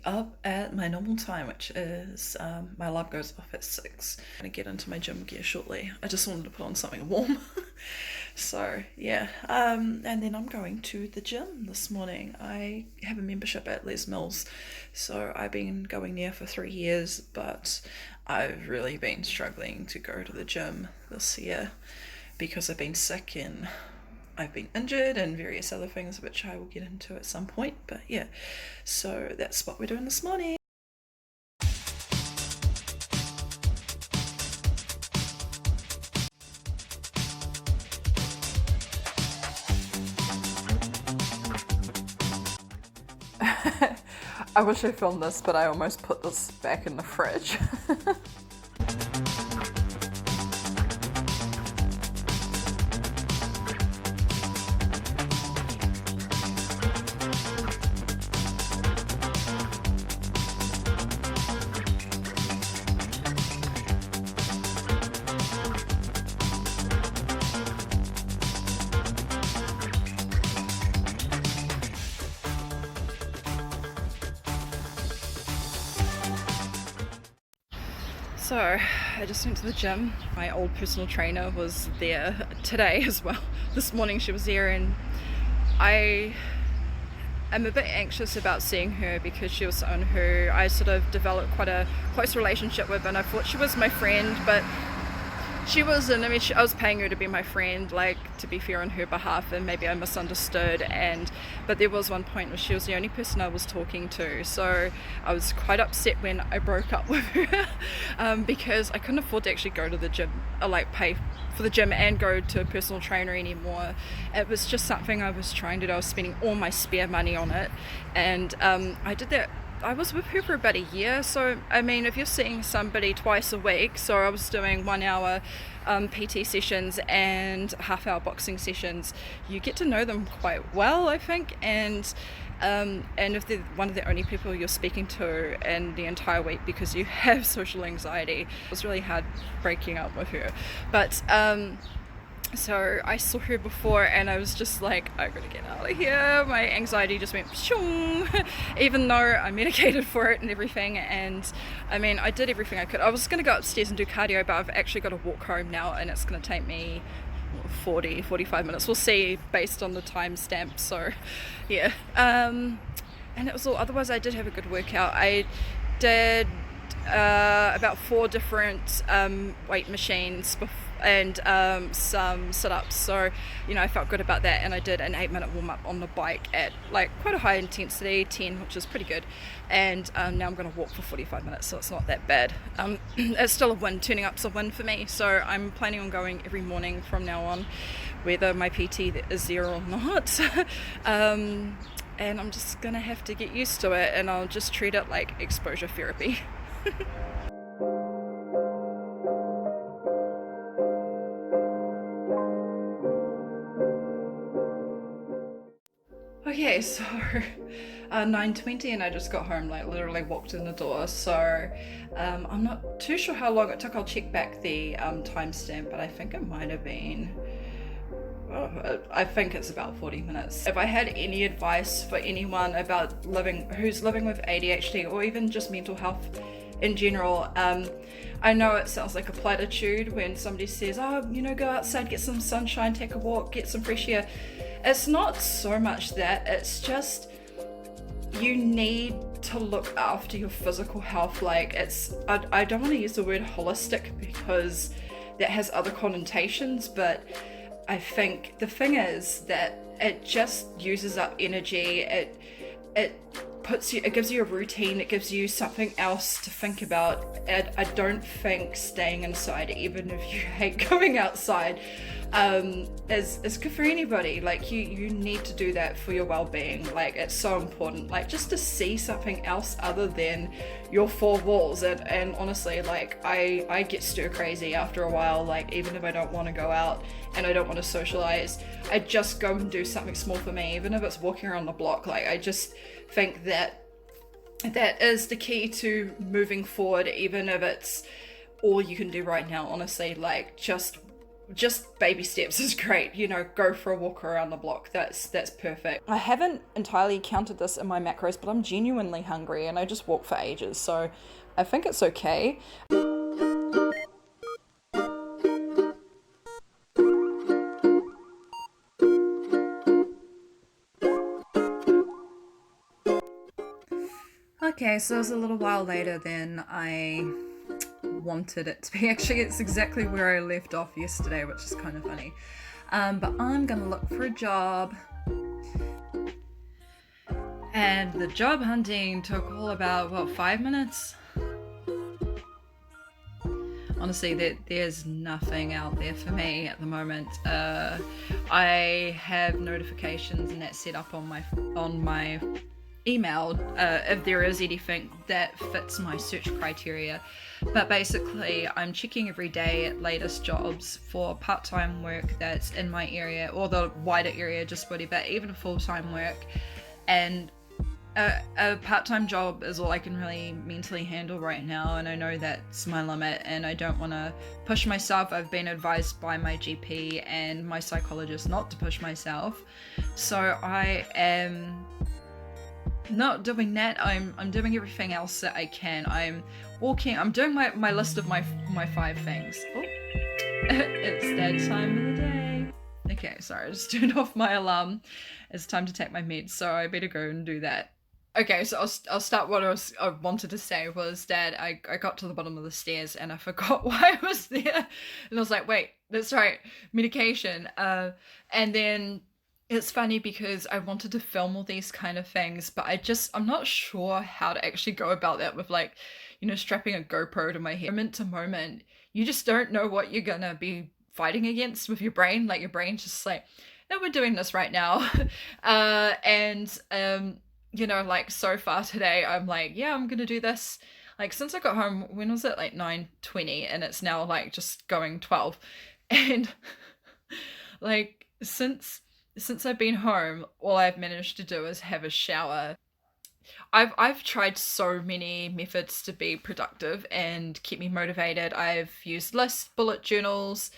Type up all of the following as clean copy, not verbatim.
up at my normal time, which is my alarm goes off at 6. I'm gonna get into my gym gear shortly. I just wanted to put on something warm. So yeah, and then I'm going to the gym this morning. I have a membership at Les Mills, so I've been going there for 3 years, but I've really been struggling to go to the gym this year because I've been sick and I've been injured and various other things which I will get into at some point. But yeah, so that's what we're doing this morning. I wish I filmed this, but I almost put this back in the fridge. So, I just went to the gym. My old personal trainer was there today as well. This morning she was there, and I'm a bit anxious about seeing her because she was someone who I sort of developed quite a close relationship with, and I thought she was my friend, but she wasn't. I mean, I was paying her to be my friend, like, to be fair on her behalf, and maybe I misunderstood. But there was one point where she was the only person I was talking to, so I was quite upset when I broke up with her because I couldn't afford to actually go to the gym, or like pay for the gym and go to a personal trainer anymore. It was just something I was trying to do. I was spending all my spare money on it, and I did that. I was with her for about a year, so I mean, if you're seeing somebody twice a week, so I was doing 1 hour PT sessions and half-hour boxing sessions, you get to know them quite well, I think, and if they're one of the only people you're speaking to in the entire week because you have social anxiety, it was really hard breaking up with her. But so I saw her before and I was just like, I gotta get out of here. My anxiety just went shoo, even though I medicated for it and everything. And I mean, I did everything I could. I was gonna go upstairs and do cardio, but I've actually got to walk home now, and it's gonna take me 45 minutes. We'll see based on the timestamp. So yeah, and it was all. Otherwise, I did have a good workout. I did about 4 different weight machines and some sit-ups, so you know, I felt good about that. And I did an 8-minute warm-up on the bike at like quite a high intensity, 10, which is pretty good. And now I'm going to walk for 45 minutes, so it's not that bad. It's still a win. Turning up's a win for me, so I'm planning on going every morning from now on, whether my PT is there or not. And I'm just gonna have to get used to it, and I'll just treat it like exposure therapy. Okay, so 9:20 and I just got home, like literally walked in the door, so I'm not too sure how long it took. I'll check back the timestamp, but I think it might have been, I think it's about 40 minutes. If I had any advice for anyone about who's living with ADHD or even just mental health in general, I know it sounds like a platitude when somebody says, oh, you know, go outside, get some sunshine, take a walk, get some fresh air. It's not so much that, it's just you need to look after your physical health. Like, I don't want to use the word holistic because that has other connotations, but I think the thing is that it just uses up energy. It gives you a routine, it gives you something else to think about. And I don't think staying inside, even if you hate going outside, is good for anybody. Like, you need to do that for your well-being. Like, it's so important, like, just to see something else other than your 4 walls. And honestly, like, I get stir crazy after a while. Like, even if I don't want to go out and I don't want to socialize, I just go and do something small for me, even if it's walking around the block. Like, I just think that is the key to moving forward, even if it's all you can do right now. Honestly, like, just just baby steps is great. You know, go for a walk around the block. That's perfect. I haven't entirely counted this in my macros, but I'm genuinely hungry and I just walk for ages, so I think it's okay. Okay, so it was a little while later than I wanted it to be. Actually, it's exactly where I left off yesterday, which is kind of funny. But I'm gonna look for a job. And the job hunting took all about, 5 minutes? Honestly, there's nothing out there for me at the moment. I have notifications and that set up on my email if there is anything that fits my search criteria, but basically I'm checking every day at latest jobs for part-time work that's in my area or the wider area, just whatever, even full-time work. And a part-time job is all I can really mentally handle right now, and I know that's my limit and I don't want to push myself. I've been advised by my GP and my psychologist not to push myself, so I am not doing that. I'm doing everything else that I can. I'm doing my list of my 5 things. Oh, it's that time of the day. Okay, sorry, I just turned off my alarm. It's time to take my meds, so I better go and do that. Okay, so I'll start. What I wanted to say was that I got to the bottom of the stairs and I forgot why I was there, and I was like, wait, that's right, medication. And then it's funny because I wanted to film all these kind of things, but I'm not sure how to actually go about that with, like, you know, strapping a GoPro to my head. Moment to moment, you just don't know what you're gonna be fighting against with your brain. Like, your brain's just like, no, we're doing this right now. You know, like, so far today, I'm like, yeah, I'm gonna do this. Like, since I got home, when was it? Like 9:20, and it's now like just going 12. And like, since I've been home, all I've managed to do is have a shower. I've tried so many methods to be productive and keep me motivated. I've used lists, bullet journals,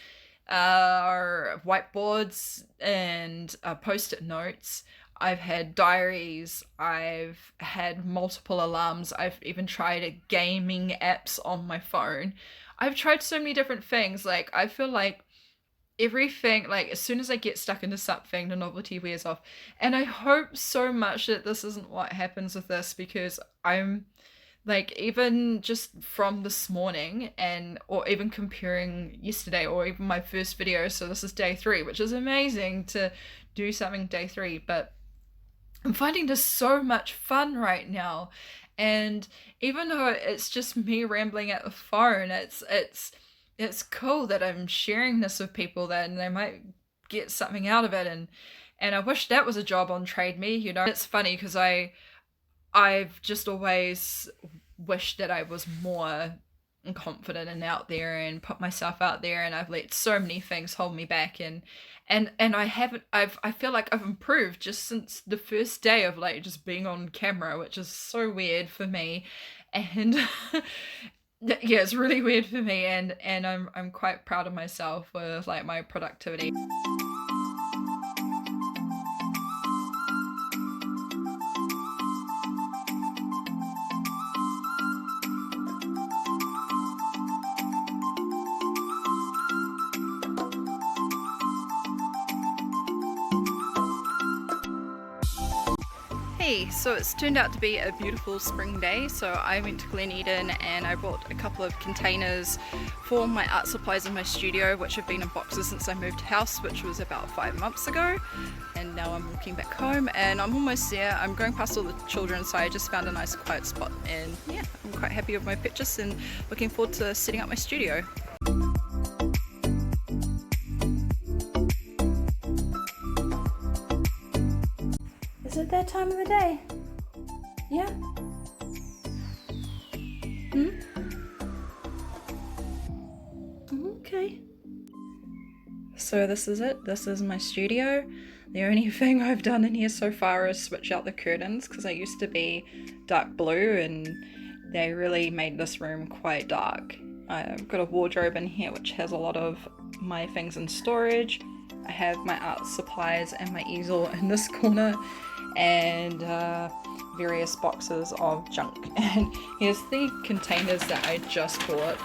whiteboards, and post-it notes. I've had diaries. I've had multiple alarms. I've even tried gaming apps on my phone. I've tried so many different things. Like, I feel like everything, like, as soon as I get stuck into something, the novelty wears off. And I hope so much that this isn't what happens with this, because I'm like, even just from this morning, or even comparing yesterday, or even my first video, so this is day 3, which is amazing to do something day 3, but I'm finding this so much fun right now. And even though it's just me rambling at the phone, it's cool that I'm sharing this with people that, and they might get something out of it. And I wish that was a job on Trade Me, you know. It's funny because I've just always wished that I was more confident and out there and put myself out there, and I've let so many things hold me back, and I haven't. I feel like I've improved just since the first day of, like, just being on camera, which is so weird for me. And yeah, it's really weird for me, and I'm quite proud of myself with, like, my productivity. Hey, so it's turned out to be a beautiful spring day, so I went to Glen Eden and I bought a couple of containers for my art supplies in my studio, which have been in boxes since I moved house, which was about 5 months ago. And now I'm walking back home and I'm almost there. I'm going past all the children, so I just found a nice quiet spot, and yeah, I'm quite happy with my pictures and looking forward to setting up my studio. Is it that time of the day? Yeah? Okay. So this is it. This is my studio. The only thing I've done in here so far is switch out the curtains, because they used to be dark blue and they really made this room quite dark. I've got a wardrobe in here which has a lot of my things in storage. I have my art supplies and my easel in this corner, and various boxes of junk. And here's the containers that I just bought.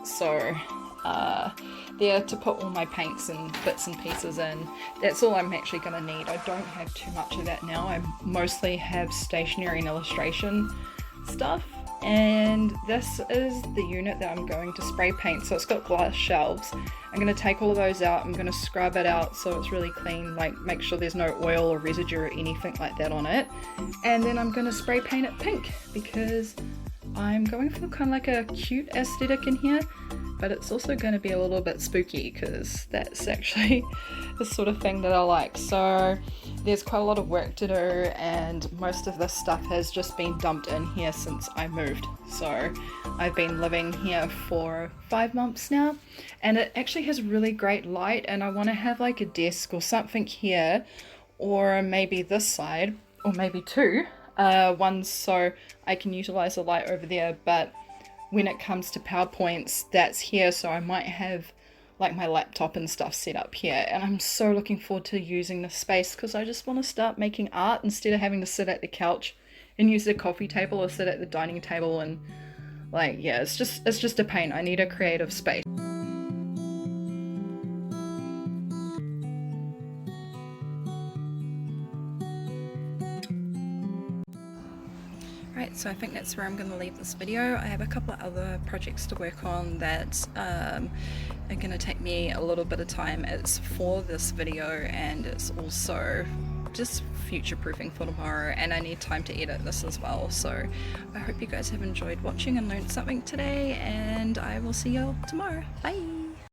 So there to put all my paints and bits and pieces in. That's all I'm actually going to need. I don't have too much of that now. I mostly have stationery and illustration stuff. And this is the unit that I'm going to spray paint. So it's got glass shelves. I'm going to take all of those out. I'm going to scrub it out so it's really clean, like make sure there's no oil or residue or anything like that on it. And then I'm going to spray paint it pink because I'm going for kind of like a cute aesthetic in here, but it's also going to be a little bit spooky because that's actually the sort of thing that I like. So there's quite a lot of work to do, and most of this stuff has just been dumped in here since I moved. So I've been living here for 5 months now, and it actually has really great light, and I want to have like a desk or something here, or maybe this side, or maybe two. One so I can utilize the light over there, but when it comes to PowerPoints, that's here, so I might have like my laptop and stuff set up here. And I'm so looking forward to using this space because I just want to start making art instead of having to sit at the couch and use the coffee table or sit at the dining table, and like, yeah, it's just a pain. I need a creative space. Right, so I think that's where I'm going to leave this video. I have a couple of other projects to work on that are going to take me a little bit of time. It's for this video, and it's also just future-proofing for tomorrow, and I need time to edit this as well. So I hope you guys have enjoyed watching and learned something today, and I will see you all tomorrow. Bye!